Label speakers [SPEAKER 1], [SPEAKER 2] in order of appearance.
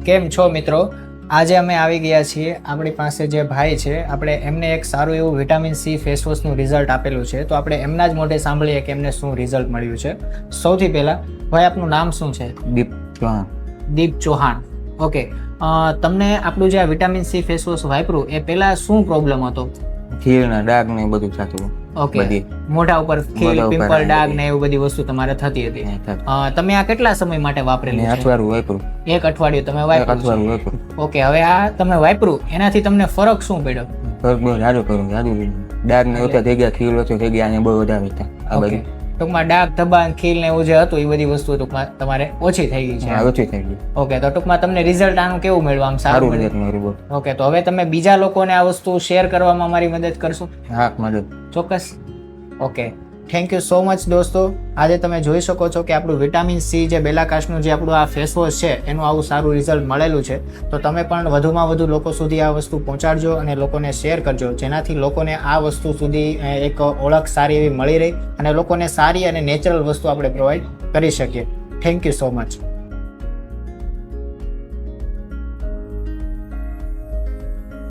[SPEAKER 1] કેમ છો મિત્રો? આજે અમે આવી ગયા છીએ. આપણી પાસે જે ભાઈ છે, આપણે એમને એક સારું એવું વિટામિન સી ફેસ વોશનું રિઝલ્ટ આપેલું છે, તો આપણે એમના જ મોઢે સાંભળીએ કે એમને શું રિઝલ્ટ મળ્યું છે. સૌથી પહેલા ભાઈ, આપનું નામ શું છે?
[SPEAKER 2] દીપ ચૌહાણ.
[SPEAKER 1] દીપ ચૌહાણ. ઓકે, તમને આપણું જે આ વિટામિન સી ફેસ વોશ વાપર્યું એ પહેલા શું પ્રોબ્લેમ હતો?
[SPEAKER 2] ખીલના ડાઘ ને એ બધું થતું.
[SPEAKER 1] ઓકે,
[SPEAKER 2] બધી
[SPEAKER 1] મોઢા ઉપર ખીલ,
[SPEAKER 2] મોઢા ઉપર
[SPEAKER 1] પિમ્પલ, ડાઘ
[SPEAKER 2] બધી.
[SPEAKER 1] ને એવું બધી વસ્તુ તમારે થતી હતી.
[SPEAKER 2] ને થતું.
[SPEAKER 1] તમે આ કેટલા સમય માટે વાપરેલું છે?
[SPEAKER 2] અઠવાડિયું વાપરું.
[SPEAKER 1] એક અઠવાડિયું તમે
[SPEAKER 2] એક
[SPEAKER 1] વાપર્યું છે.
[SPEAKER 2] અઠવાડિયું વાપરું.
[SPEAKER 1] ઓકે, હવે આ તમે વાપર્યું એનાથી તમને ફરક શું પડ્યો?
[SPEAKER 2] ફરક બહુ જાડું કરું જાડું. ડાઘ ને ઓછા થઈ ગયા, ખીલ ઓછો થઈ ગયા અને બહુ વધારે હતા. આ
[SPEAKER 1] ઓકે,
[SPEAKER 2] બધું
[SPEAKER 1] ટૂંકમાં ડાઘ, ધબ્બા, ખીલ ને એવું જે હતું એ બધી વસ્તુ ટૂંકમાં તમારે ઓછી થઈ ગઈ છે.
[SPEAKER 2] ઓછી થઈ ગઈ.
[SPEAKER 1] ઓકે, તો ટૂંકમાં તમને રિઝલ્ટ આનું કેવું મળ્યું? આમ સારું
[SPEAKER 2] સારું
[SPEAKER 1] મળ્યું?
[SPEAKER 2] રિઝલ્ટ મારું બહુ.
[SPEAKER 1] ઓકે, તો હવે તમે બીજા લોકોને આ વસ્તુ શેર કરવામાં મારી મદદ કરશો?
[SPEAKER 2] હા મદદ.
[SPEAKER 1] ચોક્કસ. Okay, thank you so much દોસ્તો. આજે તમે જોઈ શકો છો કે આપણું વિટામિન સી જે બેલાકાશનું જે આપણું આ ફેસ વોશ છે એનું આવું સારું રિઝલ્ટ મળેલું છે. તો તમે પણ વધુમાં વધુ લોકો સુધી આ વસ્તુ પહોંચાડજો અને લોકોને શેર કરજો, જેનાથી લોકોને આ વસ્તુ સુધી એક ઓળખ સારી એવી મળી રહી અને લોકોને સારી અને નેચરલ વસ્તુ આપણે પ્રોવાઈડ કરી શકીએ. Thank you so much.